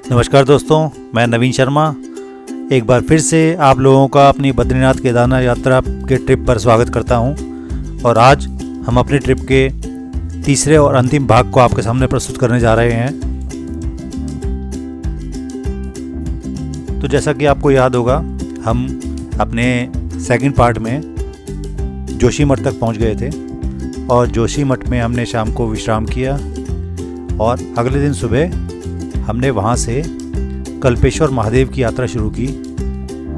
नमस्कार दोस्तों, मैं नवीन शर्मा एक बार फिर से आप लोगों का अपनी बद्रीनाथ केदारनाथ यात्रा के ट्रिप पर स्वागत करता हूं। और आज हम अपनी ट्रिप के तीसरे और अंतिम भाग को आपके सामने प्रस्तुत करने जा रहे हैं। तो जैसा कि आपको याद होगा, हम अपने सेकंड पार्ट में जोशीमठ तक पहुंच गए थे और जोशीमठ में हमने शाम को विश्राम किया और अगले दिन सुबह हमने वहाँ से कल्पेश्वर महादेव की यात्रा शुरू की,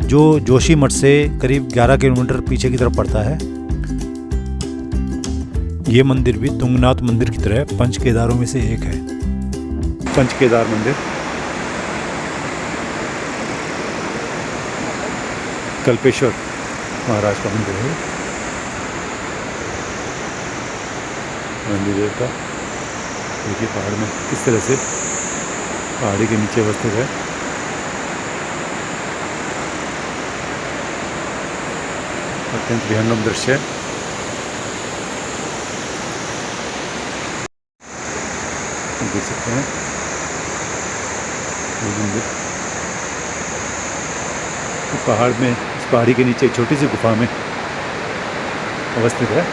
जो जोशीमठ से करीब 11 किलोमीटर पीछे की तरफ पड़ता है। ये मंदिर भी तुंगनाथ मंदिर की तरह पंच केदारों में से एक है। पंच केदार मंदिर कल्पेश्वर महाराज का मंदिर है। मंदिर का देखिए पहाड़ में किस तरह से पहाड़ी के नीचे अवस्थित है। अत्यंत विहंगम दृश्य है। देख सकते हैं ये मंदिर तो पहाड़ में, इस पहाड़ी के नीचे एक छोटी सी गुफा में अवस्थित है।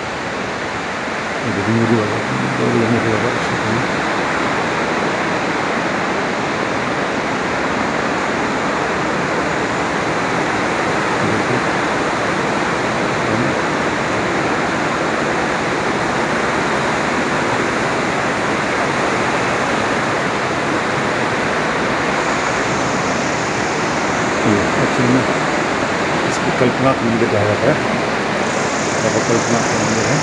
एक्चुअली में इसको कल्पनाथ मंदिर कहा जाता है। बाबा कल्पनाथ का मंदिर है।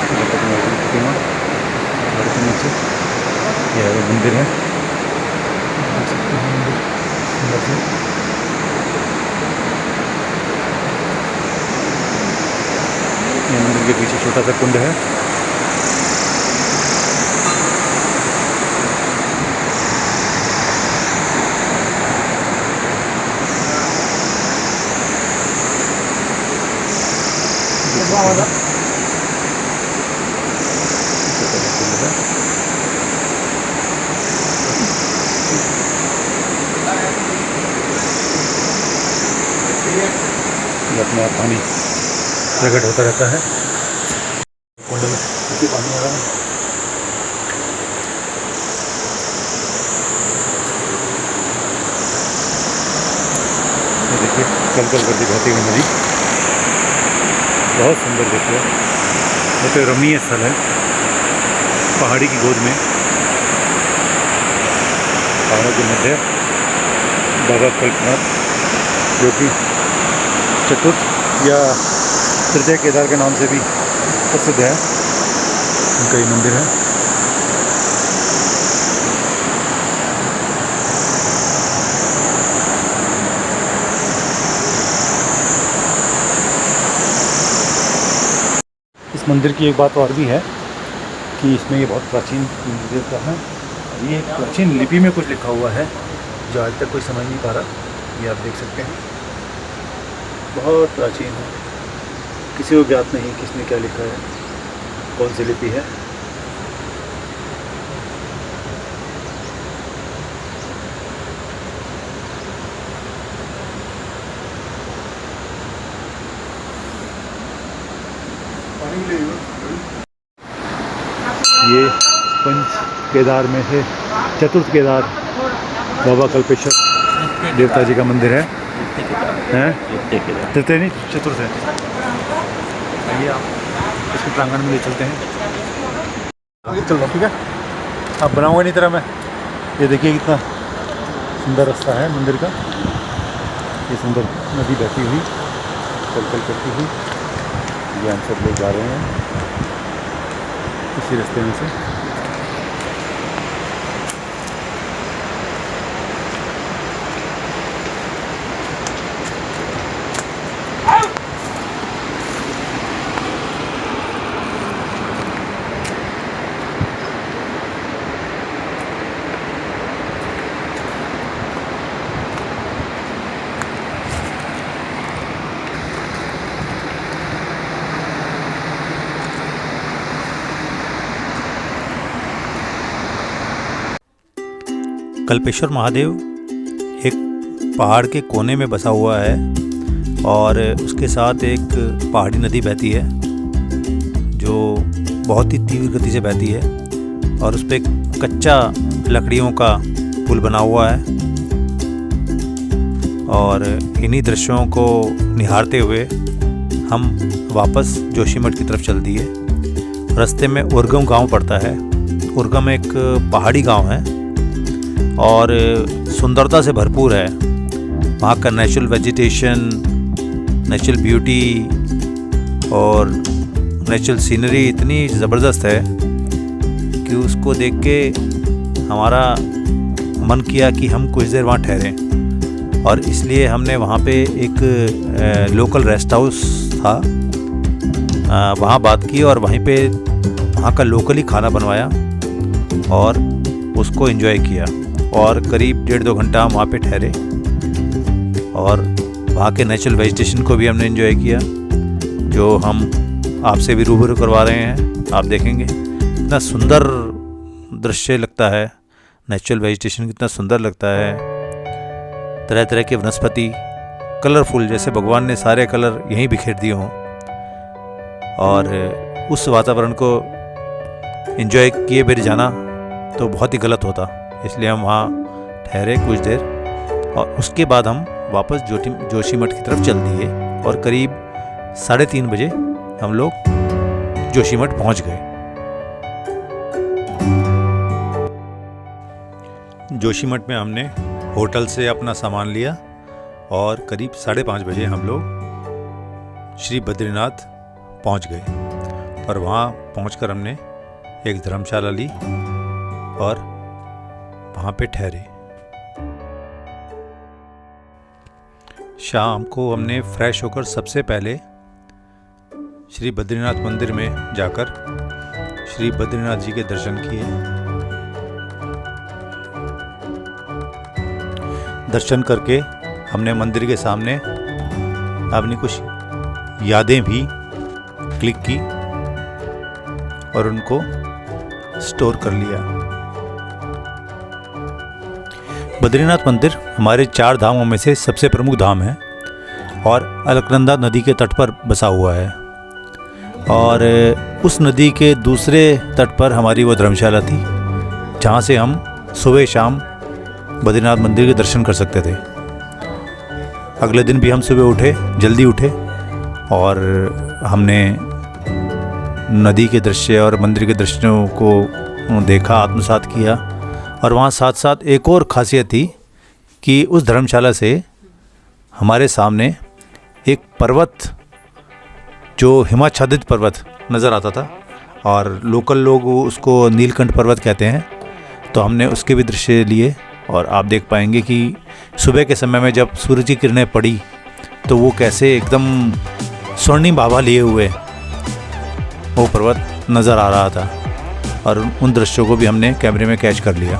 प्रतिमा पहाड़ के नीचे यह वो मंदिर है। देख सकते हैं मंदिर सुंदर से। यह मंदिर के पीछे छोटा सा कुंड है। अपने आप पानी प्रकट होता रहता है। कुंड में पानी आ रहा है। ये देखिए कल करती बहती हुई नदी, बहुत सुंदर दृश्य है। बहुत रमणीय स्थल है पहाड़ी की गोद में, पहाड़ों के मध्य बाबा कल्पनाथ, जो कि चतुर्थ या तृतीय केदार के नाम से भी प्रसिद्ध है। उनका ये मंदिर है। इस मंदिर की एक बात और भी है कि इसमें ये बहुत प्राचीन मंदिर का है। ये प्राचीन लिपि में कुछ लिखा हुआ है जो आज तक कोई समझ नहीं पा रहा। ये आप देख सकते हैं, बहुत प्राचीन है। किसी को ज्ञात नहीं किसने क्या लिखा है, कौन सी लिपि है। ये पंच केदार में से चतुर्थ केदार बाबा कल्पेश्वर देवता जी का मंदिर है। तृतीय नहीं, चतुर्थ है। आइए आप इसके प्रांगण में ले चलते हैं। चलो ठीक है, आप बनाऊंगा नहीं तरह मैं। ये देखिए कितना सुंदर रास्ता है मंदिर का। ये सुंदर नदी बहती हुई चल करती हुई, ये हम सब लोग जा रहे हैं इसी रास्ते में से। कल्पेश्वर महादेव एक पहाड़ के कोने में बसा हुआ है और उसके साथ एक पहाड़ी नदी बहती है जो बहुत ही तीव्र गति से बहती है और उस पर एक कच्चा लकड़ियों का पुल बना हुआ है। और इन्हीं दृश्यों को निहारते हुए हम वापस जोशीमठ की तरफ चल दिए। रास्ते में उर्गम गांव पड़ता है। उर्गम एक पहाड़ी गांव है और सुंदरता से भरपूर है। वहाँ का नेचुरल वेजिटेशन, नेचुरल ब्यूटी और नेचुरल सीनरी इतनी ज़बरदस्त है कि उसको देख के हमारा मन किया कि हम कुछ देर वहाँ ठहरें। और इसलिए हमने वहाँ पे एक लोकल रेस्ट हाउस था, वहाँ बात की और वहीं पे वहाँ का लोकली खाना बनवाया और उसको एंजॉय किया। और करीब 1.5-2 घंटा हम वहाँ पे ठहरे और वहाँ के नेचुरल वेजिटेशन को भी हमने एंजॉय किया, जो हम आपसे भी रूबरू करवा रहे हैं। आप देखेंगे कितना सुंदर दृश्य लगता है, नेचुरल वेजिटेशन कितना सुंदर लगता है। तरह तरह के वनस्पति कलरफुल, जैसे भगवान ने सारे कलर यहीं बिखेर दिए हों। और उस वातावरण को एंजॉय किए बिना जाना तो बहुत ही गलत होता, इसलिए हम वहाँ ठहरे कुछ देर और उसके बाद हम वापस जोशीमठ की तरफ चल दिए और करीब 3:30 बजे हम लोग जोशीमठ पहुँच गए। जोशीमठ में हमने होटल से अपना सामान लिया और करीब 5:30 बजे हम लोग श्री बद्रीनाथ पहुंच गए और वहां पहुंचकर हमने एक धर्मशाला ली और वहां पे ठहरे। शाम को हमने फ्रेश होकर सबसे पहले श्री बद्रीनाथ मंदिर में जाकर श्री बद्रीनाथ जी के दर्शन किए। दर्शन करके हमने मंदिर के सामने अपनी कुछ यादें भी क्लिक की और उनको स्टोर कर लिया। बद्रीनाथ मंदिर हमारे 4 धामों में से सबसे प्रमुख धाम है और अलकनंदा नदी के तट पर बसा हुआ है और उस नदी के दूसरे तट पर हमारी वो धर्मशाला थी जहाँ से हम सुबह शाम बद्रीनाथ मंदिर के दर्शन कर सकते थे। अगले दिन भी हम सुबह जल्दी उठे और हमने नदी के दृश्य और मंदिर के दृश्यों को देखा, आत्मसात किया। और वहाँ साथ साथ एक और खासियत थी कि उस धर्मशाला से हमारे सामने एक पर्वत, जो हिमाच्छादित पर्वत नज़र आता था और लोकल लोग उसको नीलकंठ पर्वत कहते हैं, तो हमने उसके भी दृश्य लिए। और आप देख पाएंगे कि सुबह के समय में जब सूरज की किरणें पड़ी तो वो कैसे एकदम स्वर्णिम आभा लिए हुए वो पर्वत नज़र आ रहा था और उन दृश्यों को भी हमने कैमरे में कैच कर लिया।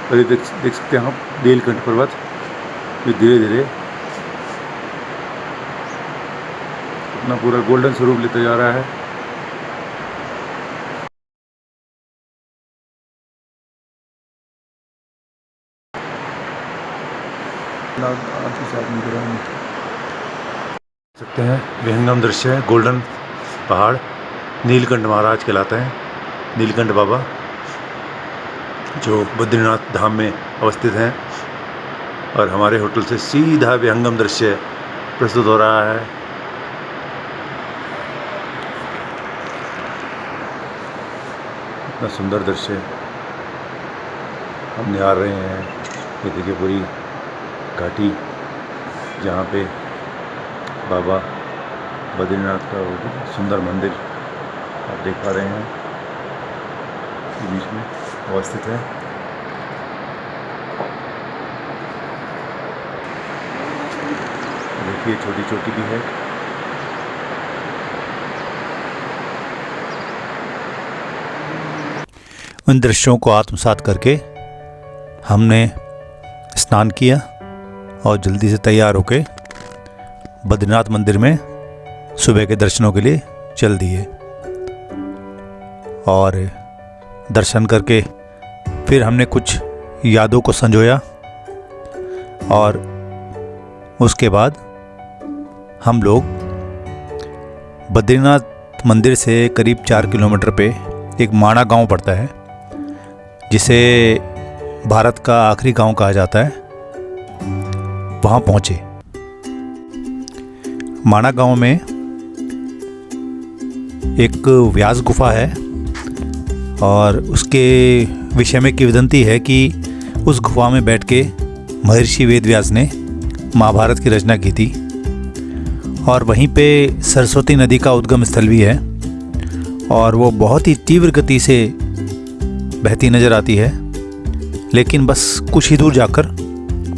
और देख सकते हैं आप नीलकंठ पर्वत ये धीरे धीरे अपना पूरा गोल्डन स्वरूप लेता जा रहा है। सकते हैं विहंगम दृश्य है। गोल्डन पहाड़ नीलकंठ महाराज कहलाते हैं, नीलकंठ बाबा जो बद्रीनाथ धाम में अवस्थित हैं। और हमारे होटल से सीधा विहंगम दृश्य प्रस्तुत हो रहा है। इतना सुंदर दृश्य हम निहार रहे हैं। ये देखिए पूरी घाटी जहाँ पे बाबा बद्रीनाथ का सुंदर मंदिर आप देख पा रहे हैं बीच में अवस्थित है। देखिए छोटी छोटी भी है। उन दृश्यों को आत्मसात करके हमने स्नान किया और जल्दी से तैयार होके बद्रीनाथ मंदिर में सुबह के दर्शनों के लिए चल दिए। और दर्शन करके फिर हमने कुछ यादों को संजोया और उसके बाद हम लोग बद्रीनाथ मंदिर से करीब 4 किलोमीटर पे एक माणा गांव पड़ता है, जिसे भारत का आखिरी गांव कहा जाता है, वहाँ पहुँचे। माणा गांव में एक व्यास गुफा है और उसके विषय में किंवदंती है कि उस गुफा में बैठ के महर्षि वेदव्यास ने महाभारत की रचना की थी। और वहीं पे सरस्वती नदी का उद्गम स्थल भी है और वो बहुत ही तीव्र गति से बहती नज़र आती है, लेकिन बस कुछ ही दूर जाकर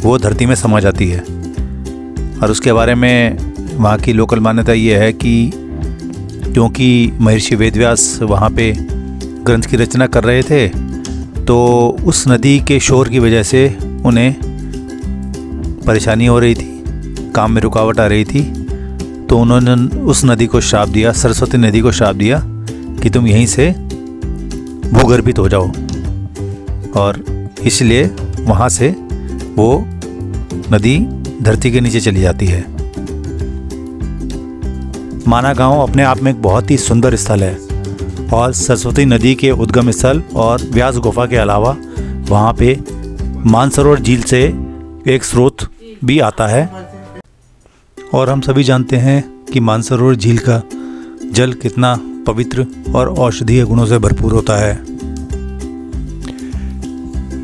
वो धरती में समा जाती है। और उसके बारे में वहाँ की लोकल मान्यता ये है कि क्योंकि महर्षि वेदव्यास वहाँ पे ग्रंथ की रचना कर रहे थे, तो उस नदी के शोर की वजह से उन्हें परेशानी हो रही थी, काम में रुकावट आ रही थी। तो उन्होंने उस नदी को श्राप दिया, सरस्वती नदी को श्राप दिया कि तुम यहीं से भूगर्भित हो जाओ। और इसलिए वहाँ से वो नदी धरती के नीचे चली जाती है। माना गांव अपने आप में एक बहुत ही सुंदर स्थल है और सरस्वती नदी के उद्गम स्थल और व्यास गुफा के अलावा वहाँ पे मानसरोवर झील से एक स्रोत भी आता है। और हम सभी जानते हैं कि मानसरोवर झील का जल कितना पवित्र और औषधीय गुणों से भरपूर होता है।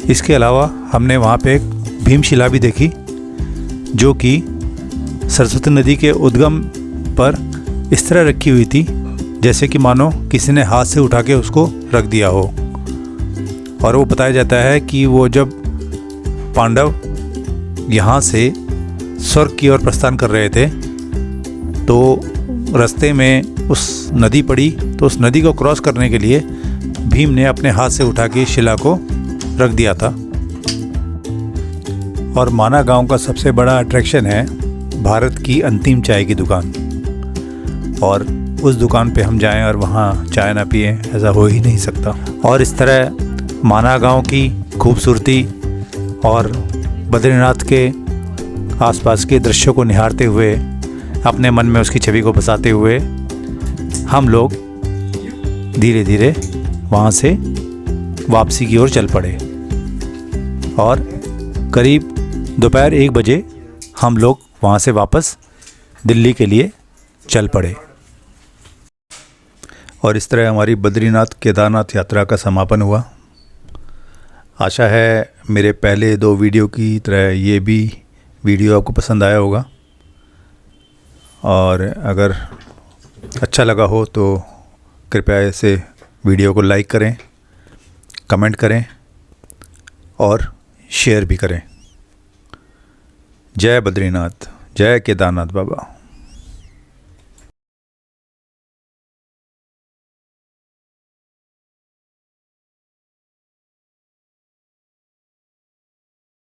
इसके अलावा हमने वहाँ पे एक भीमशिला भी देखी, जो कि सरस्वती नदी के उद्गम पर इस तरह रखी हुई थी जैसे कि मानो किसी ने हाथ से उठा के उसको रख दिया हो। और वो बताया जाता है कि वो जब पांडव यहाँ से स्वर्ग की ओर प्रस्थान कर रहे थे, तो रास्ते में उस नदी पड़ी, तो उस नदी को क्रॉस करने के लिए भीम ने अपने हाथ से उठा के शिला को रख दिया था। और माना गांव का सबसे बड़ा अट्रैक्शन है भारत की अंतिम चाय की दुकान। और उस दुकान पे हम जाएं और वहाँ चाय ना पिए, ऐसा हो ही नहीं सकता। और इस तरह माना गांव की खूबसूरती और बद्रीनाथ के आसपास के दृश्यों को निहारते हुए, अपने मन में उसकी छवि को बसाते हुए, हम लोग धीरे धीरे वहाँ से वापसी की ओर चल पड़े। और करीब दोपहर 1 बजे हम लोग वहाँ से वापस दिल्ली के लिए चल पड़े। और इस तरह हमारी बद्रीनाथ केदारनाथ यात्रा का समापन हुआ। आशा है मेरे पहले 2 वीडियो की तरह ये भी वीडियो आपको पसंद आया होगा। और अगर अच्छा लगा हो तो कृपया इसे वीडियो को लाइक करें, कमेंट करें और शेयर भी करें। जय बद्रीनाथ, जय केदारनाथ बाबा।